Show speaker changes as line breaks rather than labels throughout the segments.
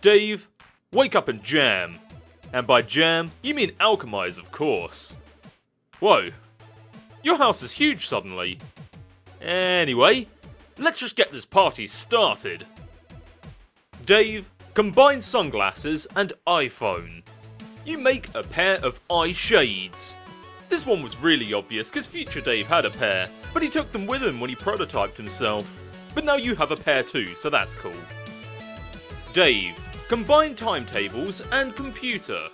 Dave, wake up and jam. And by jam, you mean alchemize, of course. Whoa, your house is huge suddenly. Anyway, let's just get this party started. Dave, combine sunglasses and iPhone. You make a pair of eye shades. This one was really obvious because future Dave had a pair, but he took them with him when he prototyped himself. But now you have a pair too, so that's cool. Dave, combine timetables and computer.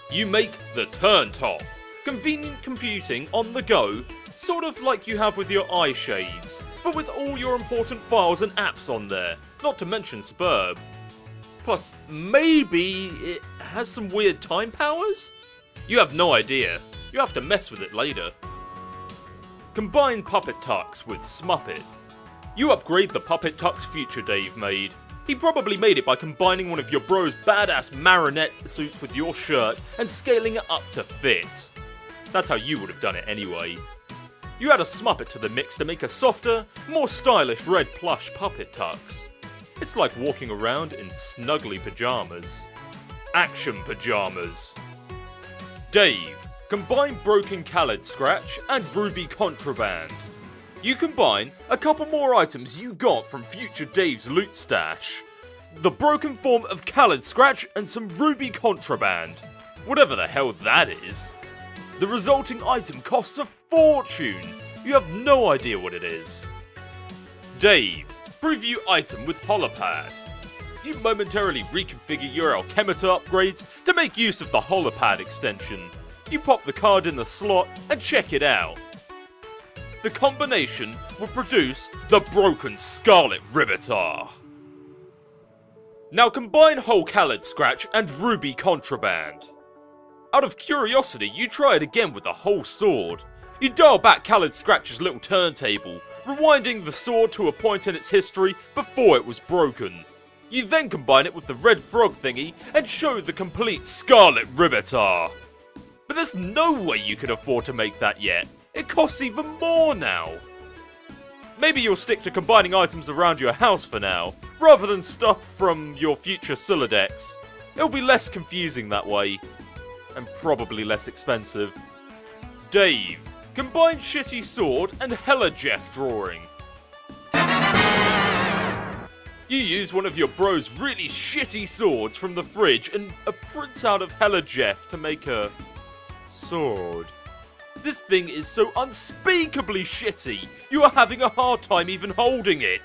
You make the turntop. Convenient computing on the go, sort of like you have with your eye shades, but with all your important files and apps on there, not to mention Spurb. Plus, maybe it has some weird time powers? You have no idea. You have to mess with it later. Combine Puppet Tux with Smuppet. You upgrade the Puppet Tux future Dave made. He probably made it by combining one of your bro's badass marionette suits with your shirt and scaling it up to fit. That's how you would have done it anyway. You add a Smuppet to the mix to make a softer, more stylish red plush Puppet Tux. It's like walking around in snuggly pajamas. Action pajamas. Dave, combine Broken Khaled Scratch and Ruby Contraband. You combine a couple more items you got from future Dave's loot stash. The broken form of Khaled Scratch and some Ruby Contraband. Whatever the hell that is. The resulting item costs a fortune. You have no idea what it is. Dave, preview item with Holopad. You momentarily reconfigure your Alchemita upgrades to make use of the Holopad extension. You pop the card in the slot and check it out. The combination will produce the Broken Scarlet Ribbitar. Now combine Whole Khaled Scratch and Ruby Contraband. Out of curiosity, you try it again with the whole sword. You dial back Khaled Scratch's little turntable, rewinding the sword to a point in its history before it was broken. You then combine it with the red frog thingy and show the complete Scarlet Ribbitar. But there's no way you can afford to make that yet. It costs even more now. Maybe you'll stick to combining items around your house for now, rather than stuff from your future Sylladex. It'll be less confusing that way, and probably less expensive. Dave, combine Shitty Sword and Hella Jeff drawing. You use one of your bro's really shitty swords from the fridge and a printout of Hella Jeff to make a sword. This thing is so unspeakably shitty, you are having a hard time even holding it.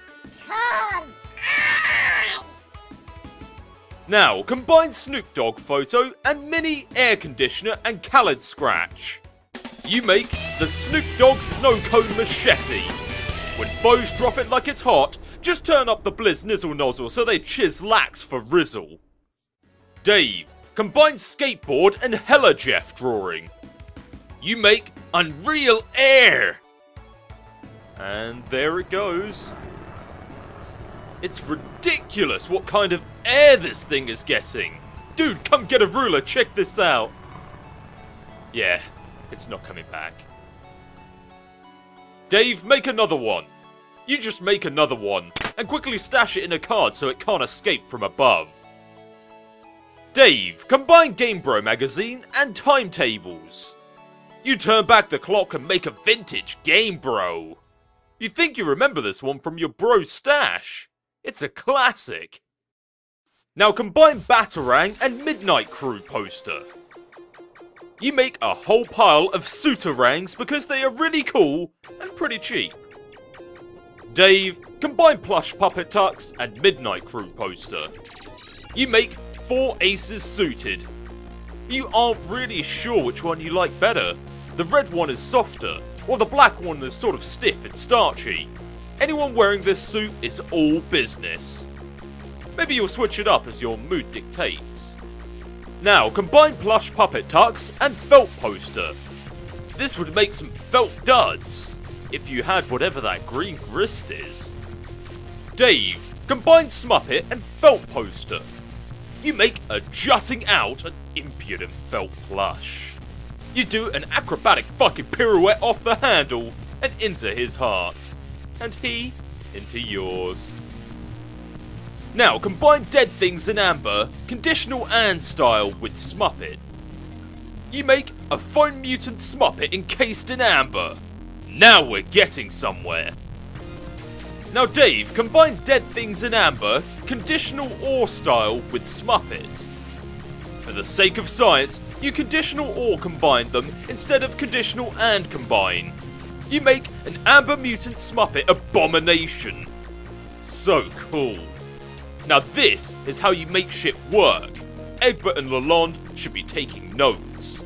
Now, combine Snoop Dogg photo and mini air conditioner and Khaled Scratch. You make the Snoop Dogg Snow Cone Machete. When foes drop it like it's hot, just turn up the Blizz Nizzle Nozzle so they chislax for Rizzle. Dave, combine skateboard and Hella Jeff drawing. You make Unreal Air! And there it goes. It's ridiculous what kind of air this thing is getting. Dude, come get a ruler, check this out. Yeah, it's not coming back. Dave, make another one. You just make another one, and quickly stash it in a card so it can't escape from above. Dave, combine Game Bro magazine and timetables. You turn back the clock and make a vintage Game Bro. You think you remember this one from your bro's stash. It's a classic. Now combine Batarang and Midnight Crew poster. You make a whole pile of Suitarangs because they are really cool and pretty cheap. Dave, combine Plush Puppet Tux and Midnight Crew poster. You make 4 aces suited. You aren't really sure which one you like better. The red one is softer, while the black one is sort of stiff and starchy. Anyone wearing this suit is all business. Maybe you'll switch it up as your mood dictates. Now, combine Plush Puppet Tux and Felt poster. This would make some felt duds, if you had whatever that green grist is. Dave, combine Smuppet and Felt poster. You make a jutting out and impudent felt plush. You do an acrobatic fucking pirouette off the handle and into his heart. And he into yours. Now combine dead things in amber, conditional and style with Smuppet. You make a foam mutant Smuppet encased in amber. Now we're getting somewhere. Now Dave, combine dead things in amber, conditional or style with Smuppet. For the sake of science, you conditional or combine them instead of conditional and combine. You make an amber mutant Smuppet abomination. So cool. Now this is how you make shit work. Egbert and Lalonde should be taking notes.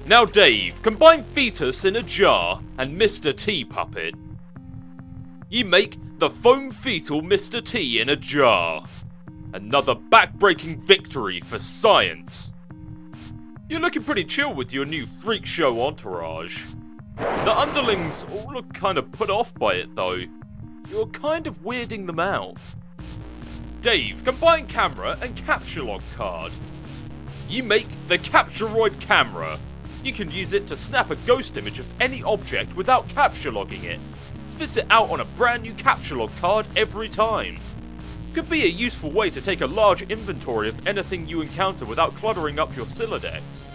Now Dave, combine fetus in a jar and Mr. T puppet. You make the foam fetal Mr. T in a jar. Another back-breaking victory for science. You're looking pretty chill with your new freak show entourage. The underlings all look kind of put off by it though. You're kind of weirding them out. Dave, combine camera and capture log card. You make the Capturoid camera. You can use it to snap a ghost image of any object without capture logging it. Spits it out on a brand new capture log card every time. Could be a useful way to take a large inventory of anything you encounter without cluttering up your Sylladex.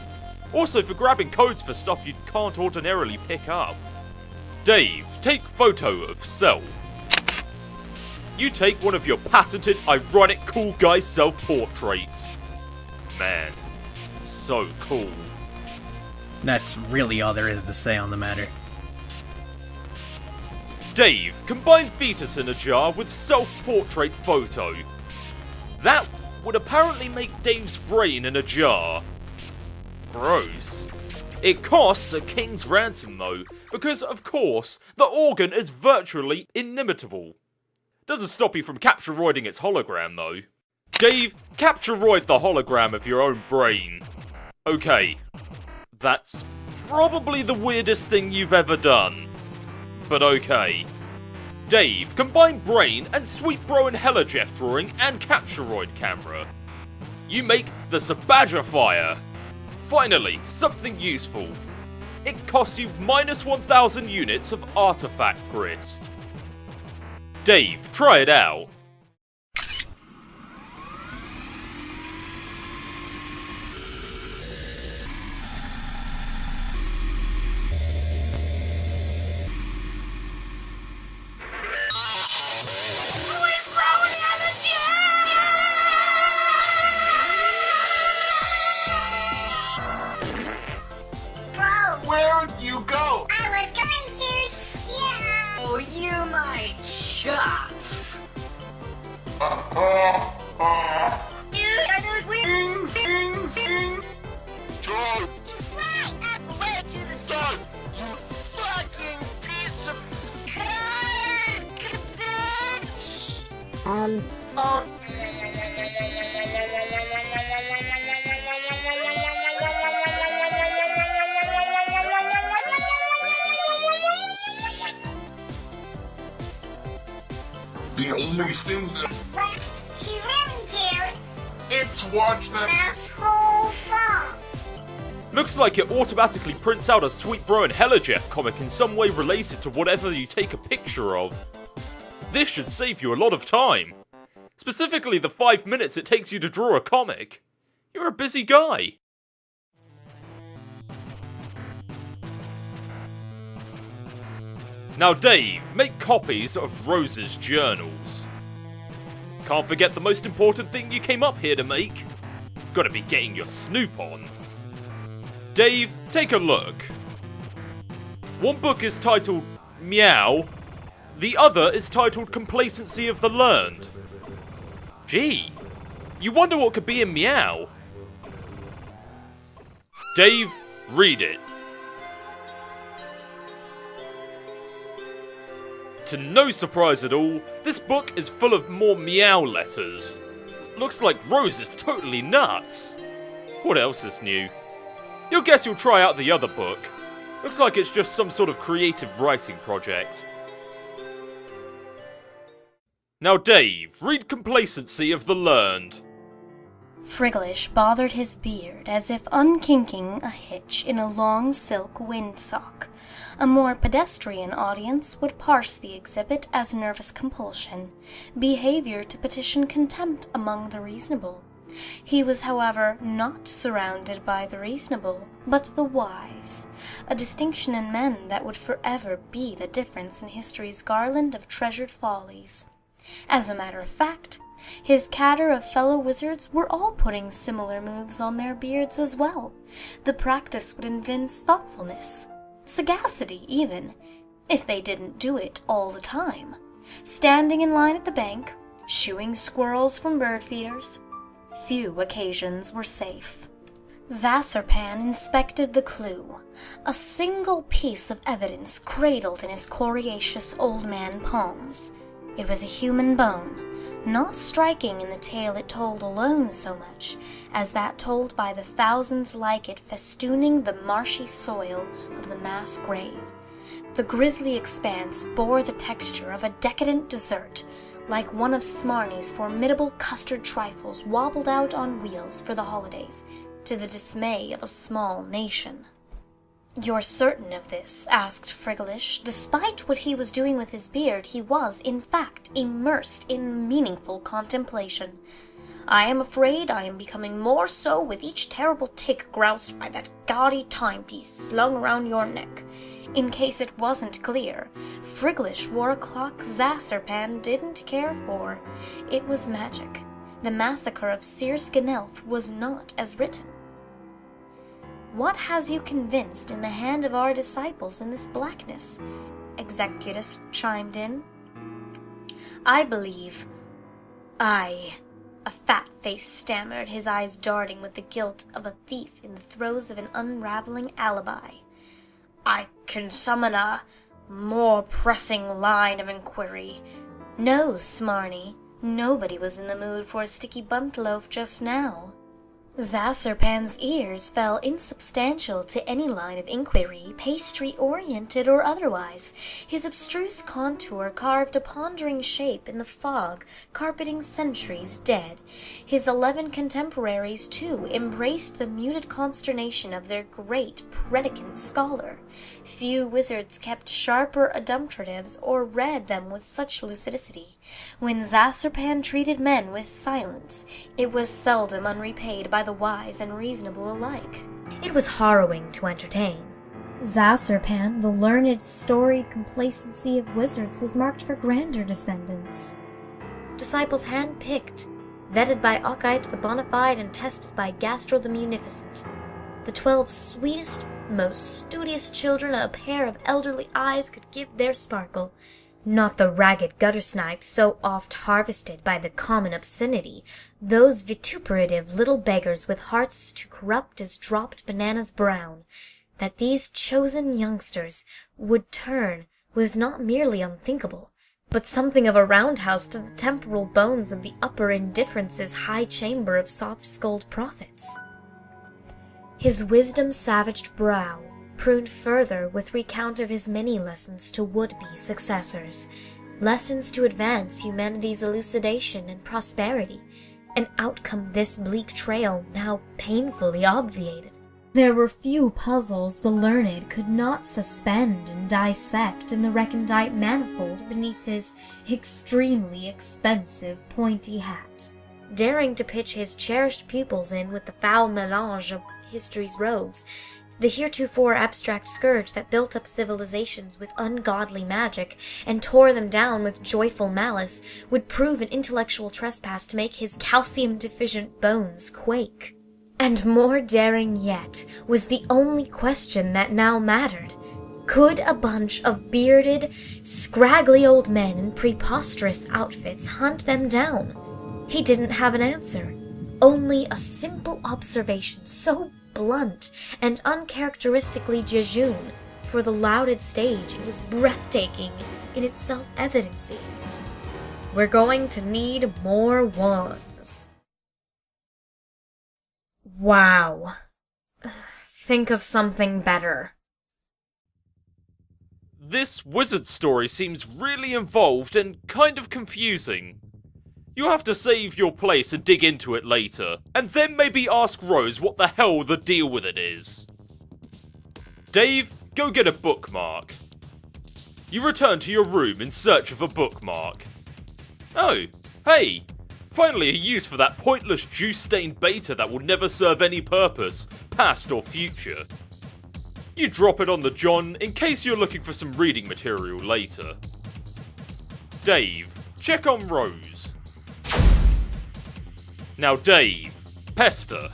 Also for grabbing codes for stuff you can't ordinarily pick up. Dave, take photo of self. You take one of your patented ironic cool guy self-portraits. Man, so cool.
That's really all there is to say on the matter.
Dave, combine fetus in a jar with self-portrait photo. That would apparently make Dave's brain in a jar. Gross. It costs a king's ransom though, because of course, the organ is virtually inimitable. Doesn't stop you from capturoiding its hologram though. Dave, capturoid the hologram of your own brain. Okay, that's probably the weirdest thing you've ever done. But okay. Dave, combine brain and Sweet Bro and Hella Jeff drawing and capturoid camera. You make the Sabagifier. Finally, something useful. It costs you minus 1000 units of artifact grist. Dave, try it out.
Where'd you go?
I was going to show you my chops. Dude, are those weird?
Sing, sing. Joe,
Just fly up away to the sun.
you fucking piece of...
Oh.
The only thing that's
What to really do
it's watch that...
this whole fall.
Looks like it automatically prints out a Sweet Bro and Hella Jeff comic in some way related to whatever you take a picture of. This should save you a lot of time. Specifically the 5 minutes it takes you to draw a comic. You're a busy guy. Now Dave, make copies of Rose's journals. Can't forget the most important thing you came up here to make. Gotta be getting your snoop on. Dave, take a look. One book is titled Meow. The other is titled Complacency of the Learned. Gee, you wonder what could be in Meow. Dave, read it. To no surprise at all, this book is full of more meow letters. Looks like Rose is totally nuts. What else is new? You'll guess you'll try out the other book. Looks like it's just some sort of creative writing project. Now Dave, read Complacency of the Learned.
Friglish bothered his beard as if unkinking a hitch in a long silk windsock. A more pedestrian audience would parse the exhibit as nervous compulsion, behavior to petition contempt among the reasonable. He was, however, not surrounded by the reasonable, but the wise, a distinction in men that would forever be the difference in history's garland of treasured follies. As a matter of fact, his cadre of fellow wizards were all putting similar moves on their beards as well. The practice would evince thoughtfulness, sagacity even, if they didn't do it all the time. Standing in line at the bank, shooing squirrels from bird feeders. Few occasions were safe. Zasarpan inspected the clue, a single piece of evidence cradled in his coriaceous old man palms. It was a human bone, not striking in the tale it told alone so much as that told by the thousands like it festooning the marshy soil of the mass grave. The grisly expanse bore the texture of a decadent dessert, like one of Smarnie's formidable custard trifles wobbled out on wheels for the holidays, to the dismay of a small nation. "You're certain of this?" asked Friglish. Despite what he was doing with his beard, he was, in fact, immersed in meaningful contemplation. "I am afraid I am becoming more so with each terrible tick groused by that gaudy timepiece slung around your neck." In case it wasn't clear, Friglish wore a clock Zasarpan didn't care for. It was magic. The massacre of Sir Skinelf was not as written. "What has you convinced in the hand of our disciples in this blackness?" Executus chimed in. "I believe a fat face stammered, his eyes darting with the guilt of a thief in the throes of an unraveling alibi. "I can summon a more pressing line of inquiry." "No, Smarnie, nobody was in the mood for a sticky buntloaf just now." Zasarpan's ears fell insubstantial to any line of inquiry, pastry-oriented or otherwise. His abstruse contour carved a pondering shape in the fog, carpeting centuries dead. His 11 contemporaries, too, embraced the muted consternation of their great predicant scholar. Few wizards kept sharper adumbratives or read them with such lucidity. When Zasarpan treated men with silence, it was seldom unrepaid by the wise and reasonable alike. It was harrowing to entertain. Zasarpan, the learned, storied complacency of wizards, was marked for grander descendants. Disciples hand-picked, vetted by Ockite the Bonafide and tested by Gastro the Munificent. The 12 sweetest, most studious children a pair of elderly eyes could give their sparkle. Not the ragged gutter-snipes so oft harvested by the common obscenity, those vituperative little beggars with hearts to corrupt as dropped bananas brown. That these chosen youngsters would turn was not merely unthinkable, but something of a roundhouse to the temporal bones of the upper indifference's high chamber of soft-skulled prophets. His wisdom-savaged brow pruned further with recount of his many lessons to would-be successors, lessons to advance humanity's elucidation and prosperity, an outcome this bleak trail now painfully obviated. There were few puzzles the learned could not suspend and dissect in the recondite manifold beneath his extremely expensive pointy hat. Daring to pitch his cherished pupils in with the foul melange of history's rogues, the heretofore abstract scourge that built up civilizations with ungodly magic and tore them down with joyful malice, would prove an intellectual trespass to make his calcium-deficient bones quake. And more daring yet was the only question that now mattered. Could a bunch of bearded, scraggly old men in preposterous outfits hunt them down? He didn't have an answer, only a simple observation so blunt and uncharacteristically jejune. For the lauded stage, it was breathtaking in its self-evidency. "We're going to need more wands." Wow. Think of something better.
This wizard story seems really involved and kind of confusing. You have to save your place and dig into it later, and then maybe ask Rose what the hell the deal with it is. Dave, go get a bookmark. You return to your room in search of a bookmark. Oh, hey! Finally a use for that pointless juice-stained beta that will never serve any purpose, past or future. You drop it on the John in case you're looking for some reading material later. Dave, check on Rose. Now Dave, pester.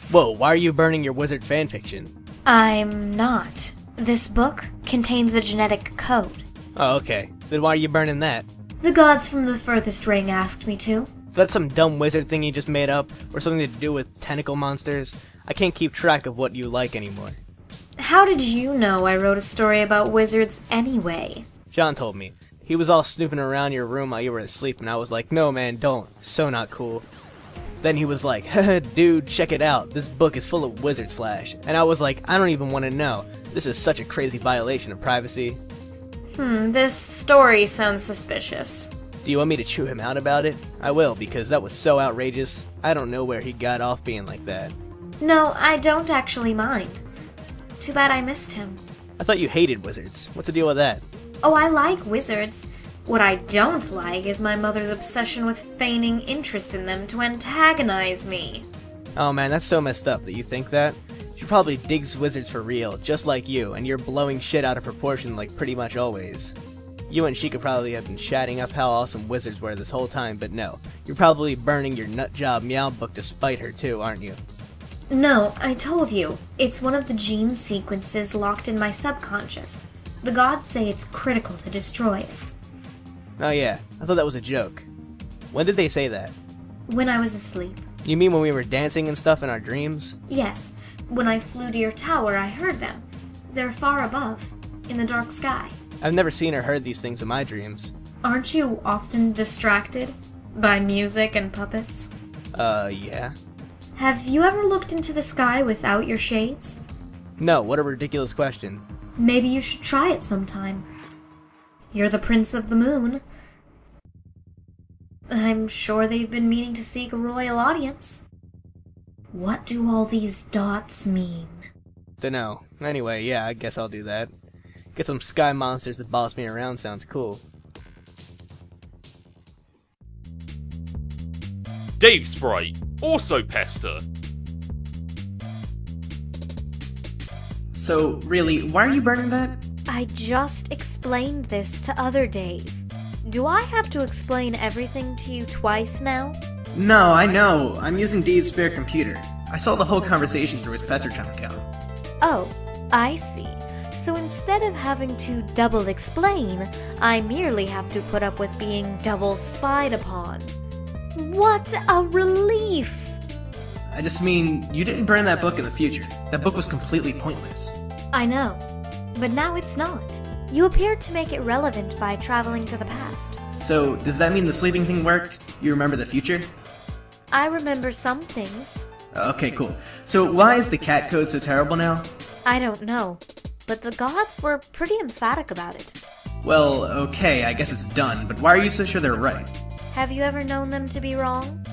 Whoa, why are you burning your wizard fanfiction?
I'm not. This book contains a genetic code.
Oh, okay. Then why are you burning that?
The gods from the furthest ring asked me to.
That's some dumb wizard thing you just made up, or something to do with tentacle monsters? I can't keep track of what you like anymore.
How did you know I wrote a story about wizards anyway?
John told me. He was all snooping around your room while you were asleep, and I was like, no man, don't. So not cool. Then he was like, haha, dude, check it out. This book is full of wizard slash. And I was like, I don't even want to know. This is such a crazy violation of privacy.
This story sounds suspicious.
Do you want me to chew him out about it? I will, because that was so outrageous. I don't know where he got off being like that.
No, I don't actually mind. Too bad I missed him.
I thought you hated wizards. What's the deal with that?
Oh, I like wizards. What I don't like is my mother's obsession with feigning interest in them to antagonize me.
Oh man, that's so messed up that you think that. She probably digs wizards for real, just like you, and you're blowing shit out of proportion like pretty much always. You and she could probably have been chatting up how awesome wizards were this whole time, but no. You're probably burning your nutjob meow book to spite her too, aren't you?
No, I told you. It's one of the gene sequences locked in my subconscious. The gods say it's critical to destroy it.
Oh yeah, I thought that was a joke. When did they say that?
When I was asleep.
You mean when we were dancing and stuff in our dreams?
Yes. When I flew to your tower, I heard them. They're far above, in the dark sky.
I've never seen or heard these things in my dreams.
Aren't you often distracted by music and puppets?
Yeah.
Have you ever looked into the sky without your shades?
No, what a ridiculous question.
Maybe you should try it sometime. You're the Prince of the Moon. I'm sure they've been meaning to seek a royal audience. What do all these dots mean?
Dunno. Anyway, yeah, I guess I'll do that. Get some sky monsters to boss me around sounds cool.
Dave Sprite, also pester.
So, really, why are you burning that?
I just explained this to other Dave. Do I have to explain everything to you twice now?
No, I know. I'm using Dave's spare computer. I saw the whole conversation through his Pesterchum account.
Oh, I see. So instead of having to double explain, I merely have to put up with being double spied upon. What a relief!
I just mean, you didn't burn that book in the future. That book was completely pointless.
I know, but now it's not. You appeared to make it relevant by traveling to the past.
So, does that mean the sleeping thing worked? You remember the future?
I remember some things.
Okay, cool. So, why is the cat code so terrible now?
I don't know, but the gods were pretty emphatic about it.
Well, okay, I guess it's done, but why are you so sure they're right?
Have you ever known them to be wrong?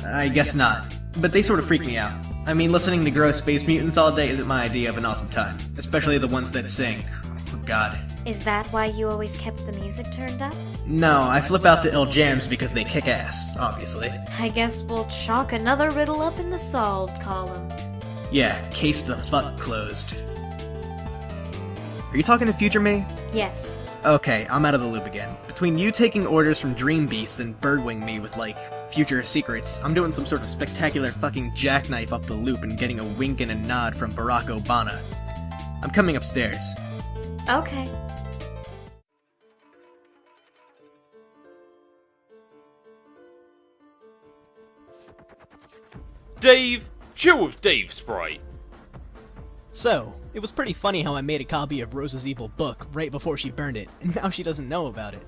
I guess not. But they sort of freak me out. I mean, listening to gross space mutants all day isn't my idea of an awesome time. Especially the ones that sing. Oh god.
Is that why you always kept the music turned up?
No, I flip out to ill jams because they kick ass, obviously.
I guess we'll chalk another riddle up in the solved column.
Yeah, case the fuck closed. Are you talking to Future Me?
Yes.
Okay, I'm out of the loop again. Between you taking orders from Dream Beasts and birdwing me with, like, future secrets, I'm doing some sort of spectacular fucking jackknife off the loop and getting a wink and a nod from Barack Obama. I'm coming upstairs.
Okay.
Dave, chill with Dave Sprite.
So, it was pretty funny how I made a copy of Rose's evil book right before she burned it, and now she doesn't know about it.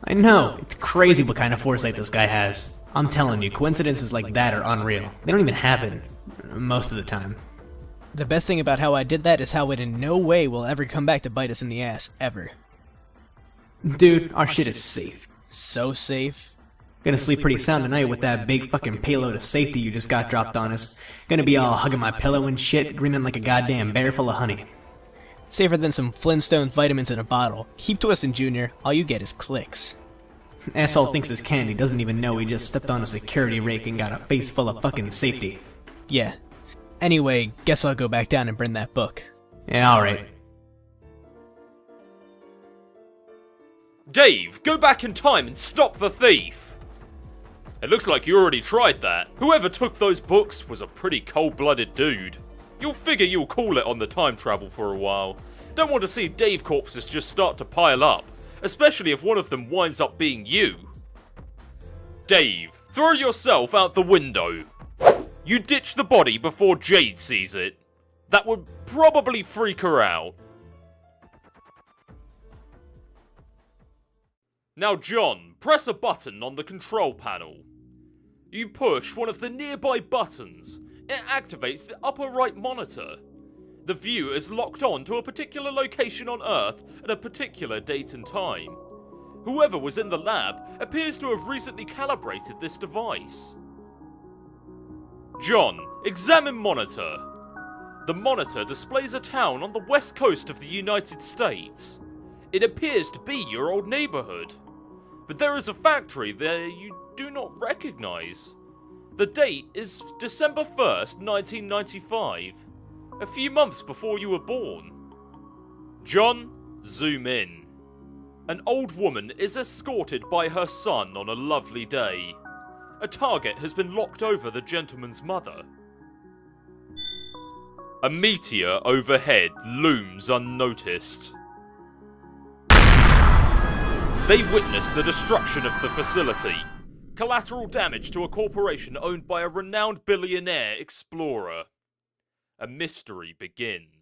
I know, it's crazy what kind of foresight this guy has. I'm telling you, coincidences like that are unreal. They don't even happen. Most of the time.
The best thing about how I did that is how it in no way will ever come back to bite us in the ass, ever.
Dude, our shit is safe.
So safe.
Gonna sleep pretty sound tonight with that big fucking payload of safety you just got dropped on us. Gonna be all hugging my pillow and shit, grinning like a goddamn bear full of honey.
Safer than some Flintstones vitamins in a bottle. Keep twisting, Junior. All you get is clicks.
Asshole thinks his candy, doesn't even know he just stepped on a security rake and got a face full of fucking safety.
Yeah. Anyway, guess I'll go back down and burn that book.
Yeah, alright.
Dave, go back in time and stop the thief! It looks like you already tried that. Whoever took those books was a pretty cold-blooded dude. You'll figure you'll call it on the time travel for a while. Don't want to see Dave corpses just start to pile up, especially if one of them winds up being you. Dave, throw yourself out the window. You ditch the body before Jade sees it. That would probably freak her out. Now John, press a button on the control panel. You push one of the nearby buttons. It activates the upper right monitor. The view is locked on to a particular location on Earth at a particular date and time. Whoever was in the lab appears to have recently calibrated this device. John, examine monitor. The monitor displays a town on the west coast of the United States. It appears to be your old neighborhood. But there is a factory there you do not recognize. The date is December 1st, 1995. A few months before you were born. John, zoom in. An old woman is escorted by her son on a lovely day. A target has been locked over the gentleman's mother. A meteor overhead looms unnoticed. They witness the destruction of the facility. Collateral damage to a corporation owned by a renowned billionaire explorer. A mystery begins.